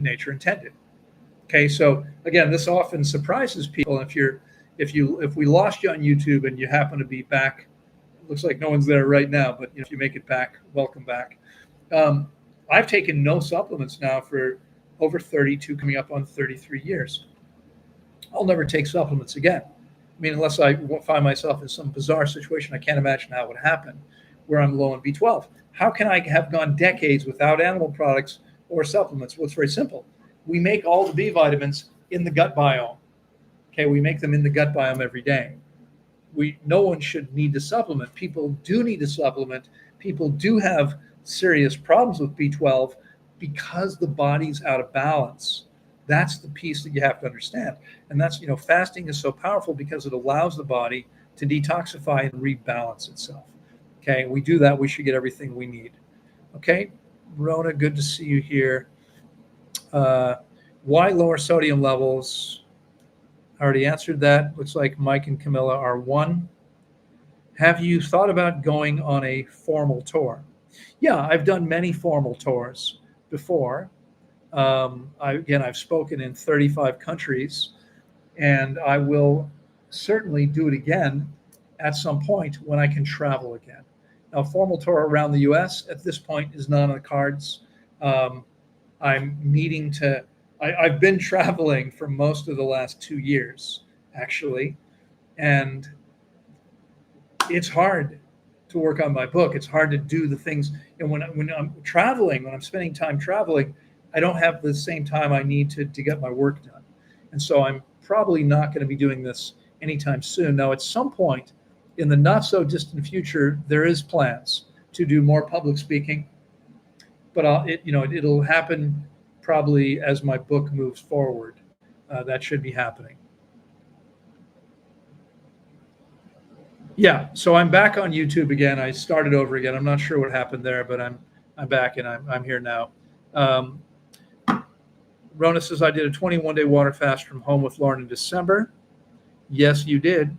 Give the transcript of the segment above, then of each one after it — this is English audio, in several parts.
nature intended. Okay, so again, this often surprises people. If we lost you on YouTube and you happen to be back, it looks like no one's there right now, but if you make it back, welcome back. Um, I've taken no supplements now for over 32, coming up on 33 years. I'll never take supplements again. I mean, unless I find myself in some bizarre situation, I can't imagine how it would happen where I'm low on B12. How can I have gone decades without animal products or supplements? Well, it's very simple. We make all the B vitamins in the gut biome. Okay, we make them in the gut biome every day. No one should need to supplement. People do need to supplement. People do have serious problems with B12 because the body's out of balance. That's the piece that you have to understand. And that's, fasting is so powerful because it allows the body to detoxify and rebalance itself. Okay, we do that, we should get everything we need. Okay, Rona, good to see you here. Why lower sodium levels? I already answered that. Looks like Mike and Camilla are one. Have you thought about going on a formal tour? Yeah, I've done many formal tours before. I've spoken in 35 countries, and I will certainly do it again at some point when I can travel again. Now, a formal tour around the U.S. at this point is not on the cards. I'm needing to. I've been traveling for most of the last 2 years, actually, and it's hard to work on my book. It's hard to do the things. And when I'm traveling, when I'm spending time traveling, I don't have the same time I need to get my work done. And so I'm probably not going to be doing this anytime soon. Now, at some point in the not so distant future, there is plans to do more public speaking, but it'll happen probably as my book moves forward. That should be happening. Yeah, so I'm back on YouTube again. I started over again. I'm not sure what happened there, but I'm back and I'm here now. Rona says, I did a 21-day water fast from home with Loren in December. Yes, you did.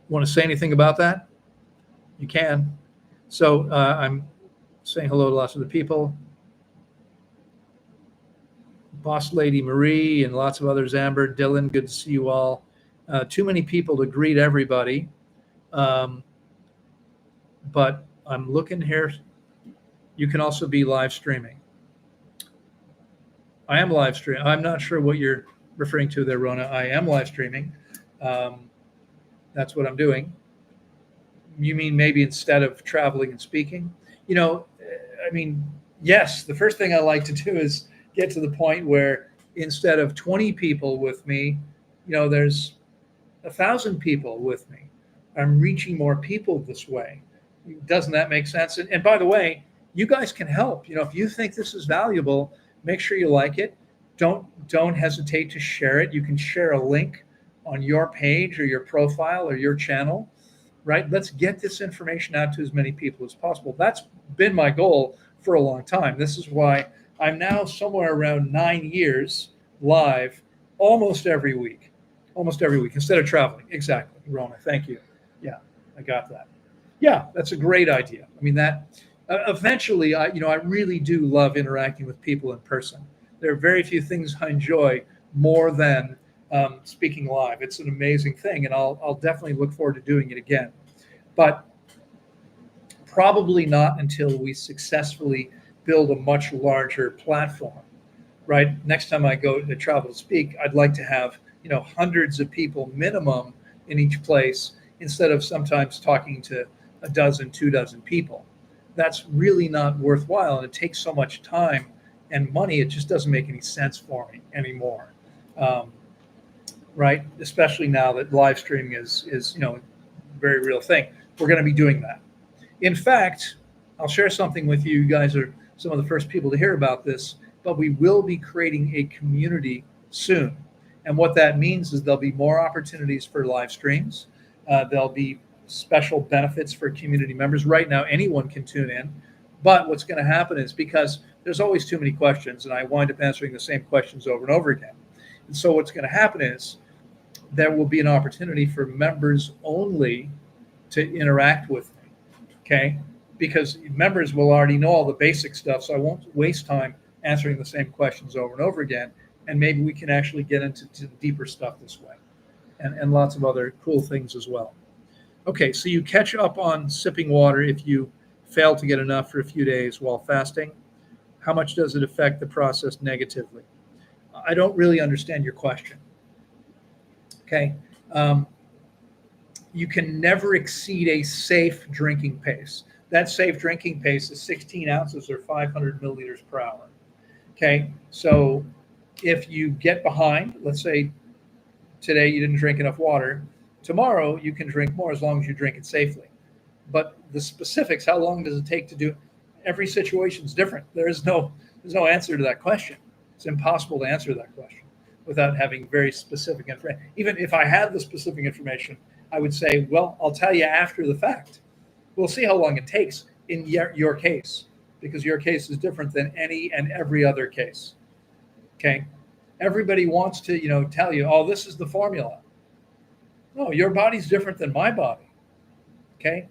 Want to say anything about that? You can. So I'm saying hello to lots of the people. Boss Lady Marie and lots of others. Amber, Dylan, good to see you all. Too many people to greet everybody. But I'm looking here. You can also be live streaming. I am live streaming. I'm not sure what you're referring to there, Rona. I am live streaming. That's what I'm doing. You mean maybe instead of traveling and speaking? Yes, the first thing I like to do is get to the point where instead of 20 people with me, there's 1,000 people with me. I'm reaching more people this way. Doesn't that make sense? And by the way, you guys can help. If you think this is valuable, make sure you like it. Don't hesitate to share it. You can share a link on your page or your profile or your channel, right? Let's get this information out to as many people as possible. That's been my goal for a long time. This is why I'm now somewhere around 9 years live almost every week instead of traveling. Exactly, Rona. Thank you. Yeah, I got that. Yeah, that's a great idea. I mean, that eventually, I really do love interacting with people in person. There are very few things I enjoy more than speaking live. It's an amazing thing, and I'll definitely look forward to doing it again. But probably not until we successfully build a much larger platform, right? Next time I go to travel to speak, I'd like to have hundreds of people minimum in each place instead of sometimes talking to a dozen, 2 dozen people. That's really not worthwhile, and it takes so much time and money. It just doesn't make any sense for me anymore, right? Especially now that live streaming is a very real thing. We're going to be doing that. In fact, I'll share something with you. You guys are some of the first people to hear about this, but we will be creating a community soon. And what that means is there'll be more opportunities for live streams. There'll be special benefits for community members. Right now, anyone can tune in. But what's going to happen is, because there's always too many questions, and I wind up answering the same questions over and over again. And so what's going to happen is there will be an opportunity for members only to interact with me, okay? Because members will already know all the basic stuff, so I won't waste time answering the same questions over and over again. And maybe we can actually get into the deeper stuff this way, and lots of other cool things as well. Okay, so you catch up on sipping water if you fail to get enough for a few days while fasting. How much does it affect the process negatively? I don't really understand your question. Okay. Um, you can never exceed a safe drinking pace. That safe drinking pace is 16 ounces or 500 milliliters per hour. Okay. So if you get behind, let's say today you didn't drink enough water, tomorrow you can drink more as long as you drink it safely. But the specifics, how long does it take to do? Every situation is different. There's no answer to that question. It's impossible to answer that question without having very specific information. Even if I had the specific information, I would say, well, I'll tell you after the fact. We'll see how long it takes in your case, because your case is different than any and every other case. Okay. Everybody wants to, tell you, oh, this is the formula. No, your body's different than my body. Okay.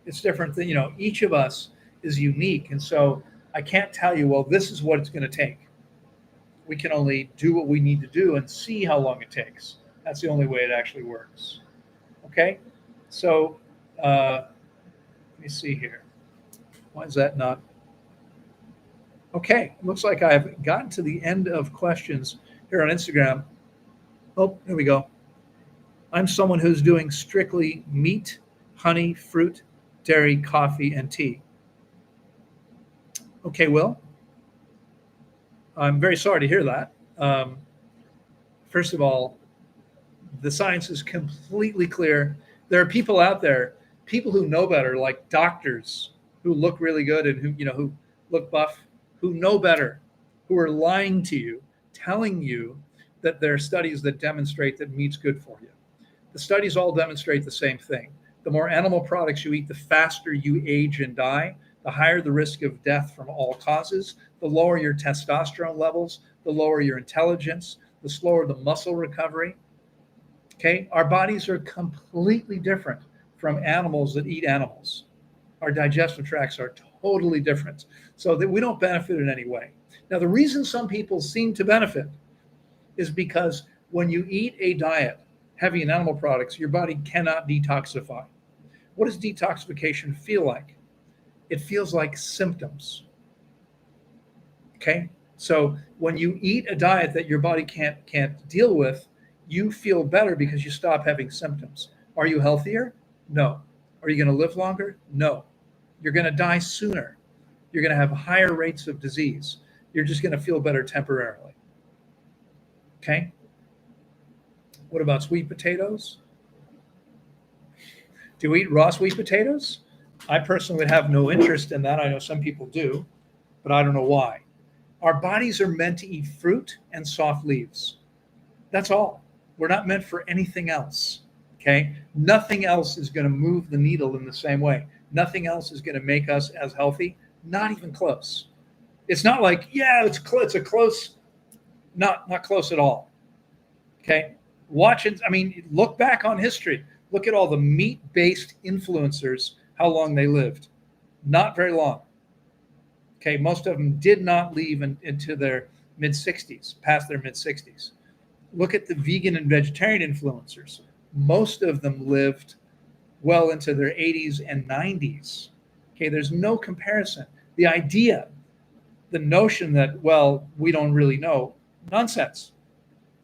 It's different than, each of us is unique. And so I can't tell you, well, this is what it's going to take. We can only do what we need to do and see how long it takes. That's the only way it actually works. Okay. So let me see here. Why is that not? Okay. Looks like I've gotten to the end of questions here on Instagram. Oh, here we go. I'm someone who's doing strictly meat, honey, fruit, dairy, coffee, and tea. Okay, Will, I'm very sorry to hear that. First of all, the science is completely clear. There are people out there, people who know better, like doctors who look really good and who look buff, who know better, who are lying to you, telling you that there are studies that demonstrate that meat's good for you. The studies all demonstrate the same thing. The more animal products you eat, the faster you age and die, the higher the risk of death from all causes, the lower your testosterone levels, the lower your intelligence, the slower the muscle recovery. Okay, our bodies are completely different from animals that eat animals. Our digestive tracts are totally different, so that we don't benefit in any way. Now, the reason some people seem to benefit is because when you eat a diet heavy in animal products, your body cannot detoxify. What does detoxification feel like? It feels like symptoms. Okay, so when you eat a diet that your body can't deal with, you feel better because you stop having symptoms. Are you healthier? No. Are you going to live longer? No. You're going to die sooner. You're going to have higher rates of disease. You're just going to feel better temporarily. Okay? What about sweet potatoes? Do you eat raw sweet potatoes? I personally would have no interest in that. I know some people do, but I don't know why. Our bodies are meant to eat fruit and soft leaves. That's all. We're not meant for anything else. Okay? Nothing else is going to move the needle in the same way. Nothing else is going to make us as healthy. Not even close. It's not like, yeah, it's a close, not close at all. Okay? Look back on history. Look at all the meat-based influencers, how long they lived. Not very long. Okay, most of them did not live into their mid-60s, past their mid-60s. Look at the vegan and vegetarian influencers. Most of them lived well into their 80s and 90s. Okay, there's no comparison. The idea, the notion that, well, we don't really know, nonsense.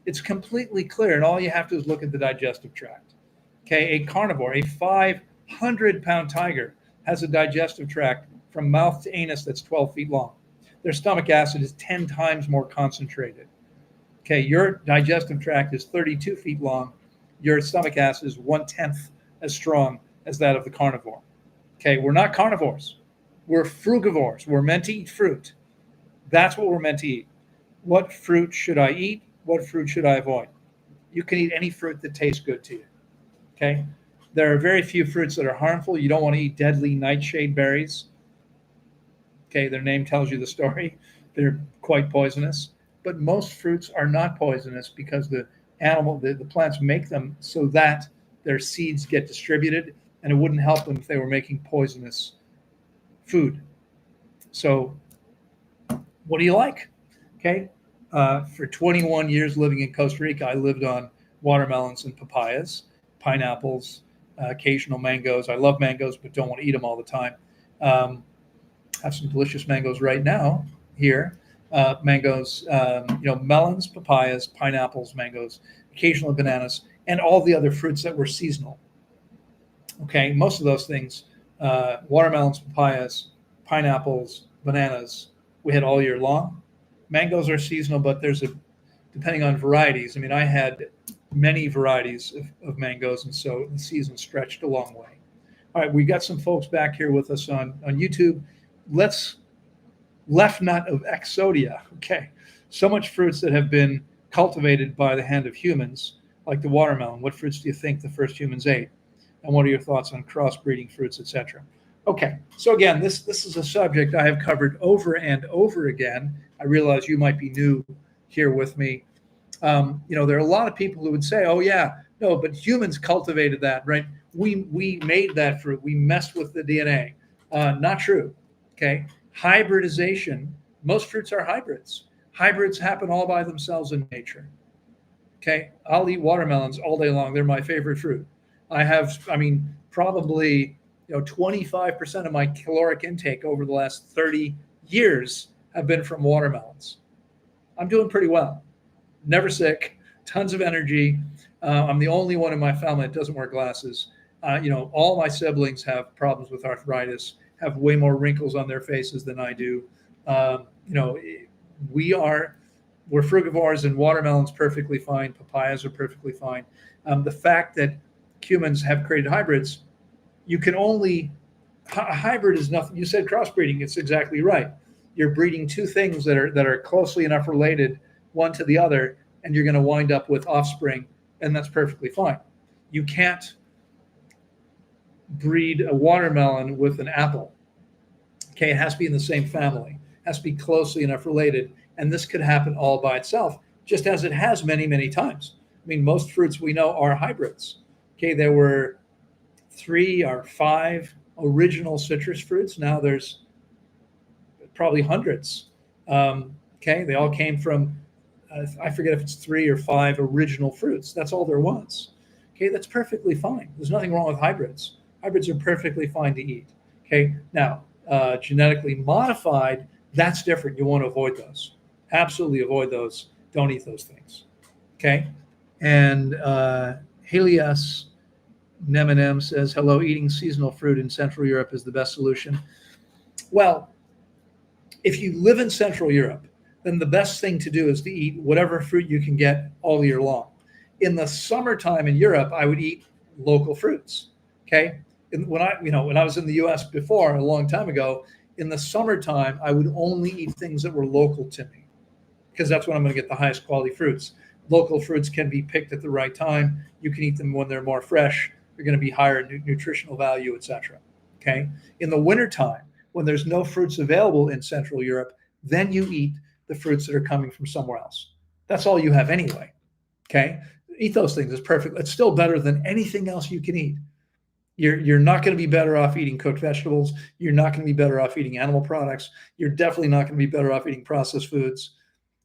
It's completely clear, and all you have to do is look at the digestive tract. Okay, a carnivore, a 500-pound tiger has a digestive tract from mouth to anus that's 12 feet long. Their stomach acid is 10 times more concentrated. Okay, your digestive tract is 32 feet long. Your stomach acid is 1/10 as strong as that of the carnivore. Okay, we're not carnivores. We're frugivores. We're meant to eat fruit. That's what we're meant to eat. What fruit should I eat? What fruit should I avoid? You can eat any fruit that tastes good to you. Okay? There are very few fruits that are harmful. You don't want to eat deadly nightshade berries. Okay, their name tells you the story. They're quite poisonous. But most fruits are not poisonous because the plants make them so that their seeds get distributed, and it wouldn't help them if they were making poisonous food. So What do you like? Okay. For 21 years living in Costa Rica, I lived on watermelons and papayas, pineapples, occasional mangoes. I love mangoes, but don't want to eat them all the time. Um, have some delicious mangoes right now here. Mangoes, melons, papayas, pineapples, mangoes, occasionally bananas, and all the other fruits that were seasonal. Okay, most of those things, watermelons, papayas, pineapples, bananas, we had all year long. Mangoes are seasonal, but depending on varieties. I mean, I had many varieties of mangoes, and so the season stretched a long way. All right, we got some folks back here with us on YouTube. Let's left nut of Exodia. Okay, so much fruits that have been cultivated by the hand of humans, like the watermelon. What fruits do you think the first humans ate? And what are your thoughts on crossbreeding fruits, etc.? Okay, so again, this is a subject I have covered over and over again. I realize you might be new here with me. There are a lot of people who would say, "Oh yeah, no, but humans cultivated that, right? We made that fruit. We messed with the DNA." Not true. Okay, hybridization. Most fruits are hybrids. Hybrids happen all by themselves in nature. Okay, I'll eat watermelons all day long. They're my favorite fruit. Probably 25% of my caloric intake over the last 30 years have been from watermelons. I'm doing pretty well. Never sick, tons of energy. I'm the only one in my family that doesn't wear glasses. All my siblings have problems with arthritis, have way more wrinkles on their faces than I do. Um, you know, we are we're frugivores, and watermelons perfectly fine. Papayas are perfectly fine. The fact that humans have created hybrids, you can only a hybrid is nothing. You said crossbreeding. It's exactly right. You're breeding two things that are closely enough related one to the other, and you're going to wind up with offspring, and that's perfectly fine. You can't breed a watermelon with an apple. Okay, it has to be in the same family. It has to be closely enough related, and this could happen all by itself, just as it has many, many times. I mean, most fruits we know are hybrids. Okay, there were 3 or 5 original citrus fruits. Now there's probably hundreds. Okay, they all came from I forget if it's 3 or 5 original fruits. That's all there was. Okay, that's perfectly fine. There's nothing wrong with hybrids. Hybrids are perfectly fine to eat. Okay, now genetically modified, that's different. You want to avoid those. Absolutely avoid those. Don't eat those things. Okay, and Helios Nemenem says, "Hello, eating seasonal fruit in Central Europe is the best solution." Well, if you live in Central Europe, then the best thing to do is to eat whatever fruit you can get all year long. In the summertime in Europe, I would eat local fruits. Okay, and when I was in the U.S. before a long time ago, in the summertime, I would only eat things that were local to me because that's when I'm going to get the highest quality fruits. Local fruits can be picked at the right time. You can eat them when they're more fresh. They're going to be higher nutritional value, etc. Okay, in the wintertime, when there's no fruits available in Central Europe, then you eat the fruits that are coming from somewhere else. That's all you have anyway. Okay, eat those things. It's perfect. It's still better than anything else you can eat. You're not going to be better off eating cooked vegetables. You're not going to be better off eating animal products. You're definitely not going to be better off eating processed foods.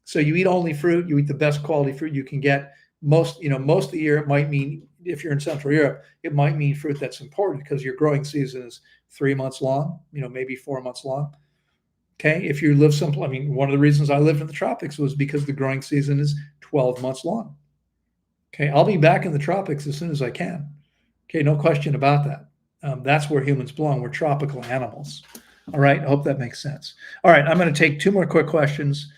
So you eat only fruit. You eat the best quality fruit you can get. Most of the year, it might mean, if you're in Central Europe, it might mean fruit that's important because your growing season is 3 months long. Maybe 4 months long. Okay, if you live someplace, one of the reasons I lived in the tropics was because the growing season is 12 months long. Okay, I'll be back in the tropics as soon as I can. Okay, no question about that. That's where humans belong. We're tropical animals. All right, I hope that makes sense. All right, I'm going to take 2 more quick questions.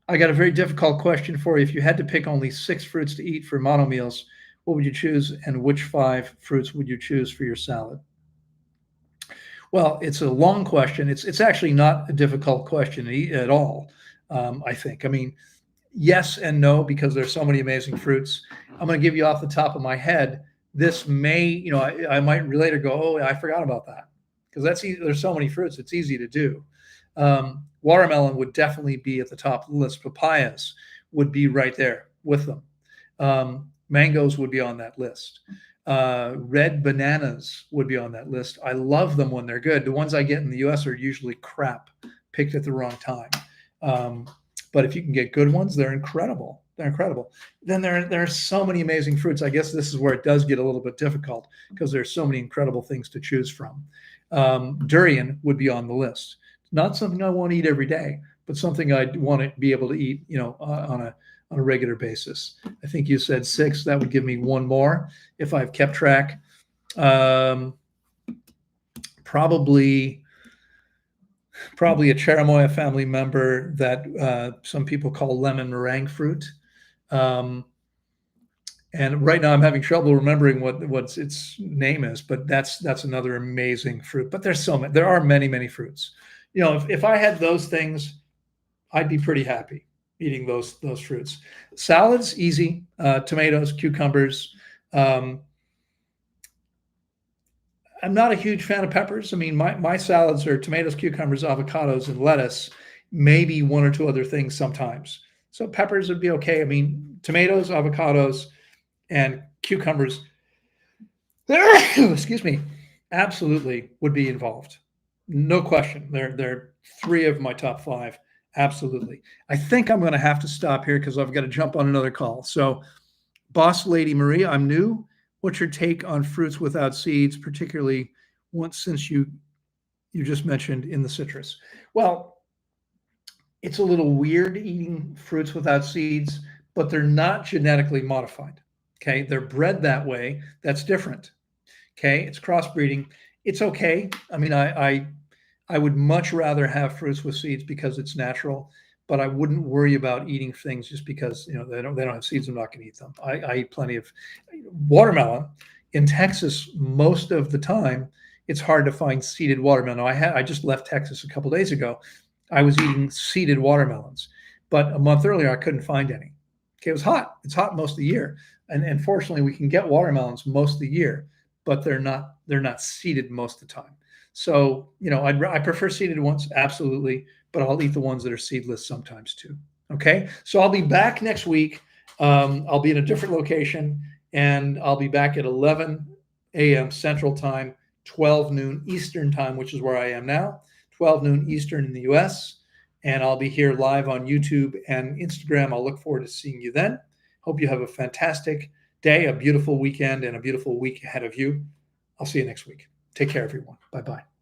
I got a very difficult question for you. If you had to pick only 6 fruits to eat for mono meals, what would you choose, and which 5 fruits would you choose for your salad? Well, it's a long question. It's actually not a difficult question at all. I think. Yes and no, because there's so many amazing fruits. I'm going to give you off the top of my head. This may, I might later go, oh, I forgot about that, because there's so many fruits. It's easy to do. Watermelon would definitely be at the top of the list. Papayas would be right there with them. Mangoes would be on that list. Red bananas would be on that list. I love them when they're good. The ones I get in the US are usually crap picked at the wrong time. But if you can get good ones, they're incredible. They're incredible. Then there are so many amazing fruits. I guess this is where it does get a little bit difficult because there's so many incredible things to choose from. Durian would be on the list. Not something I want to eat every day, but something I'd want to be able to eat, on a regular basis. I think you said 6. That would give me one more if I've kept track. Probably a cherimoya family member that some people call lemon meringue fruit. And right now I'm having trouble remembering what its name is, but that's another amazing fruit. But there are many fruits. If I had those things, I'd be pretty happy eating those fruits. Salads, easy. Tomatoes, cucumbers. I'm not a huge fan of peppers. I mean, my salads are tomatoes, cucumbers, avocados, and lettuce, maybe one or two other things sometimes. So peppers would be okay. I mean, tomatoes, avocados, and cucumbers, excuse me, absolutely would be involved. No question. They're 3 of my top 5. Absolutely. I think I'm going to have to stop here because I've got to jump on another call. So, Boss Lady Marie, I'm new. What's your take on fruits without seeds, particularly since you just mentioned in the citrus? Well, it's a little weird eating fruits without seeds, but they're not genetically modified. Okay, they're bred that way. That's different. Okay, it's crossbreeding. It's okay. I mean, I would much rather have fruits with seeds because it's natural, but I wouldn't worry about eating things just because they don't have seeds. I'm not going to eat them. I eat plenty of watermelon. In Texas, most of the time, it's hard to find seeded watermelon. I just left Texas a couple of days ago. I was eating seeded watermelons, but a month earlier I couldn't find any. Okay, it was hot. It's hot most of the year, and fortunately we can get watermelons most of the year, but they're not seeded most of the time. So I prefer seeded ones, absolutely, but I'll eat the ones that are seedless sometimes too. Okay, so I'll be back next week. I'll be in a different location, and I'll be back at 11 a.m. Central Time, 12 noon Eastern Time, which is where I am now, 12 noon Eastern in the U.S., and I'll be here live on YouTube and Instagram. I'll look forward to seeing you then. Hope you have a fantastic day, a beautiful weekend, and a beautiful week ahead of you. I'll see you next week. Take care, everyone. Bye-bye.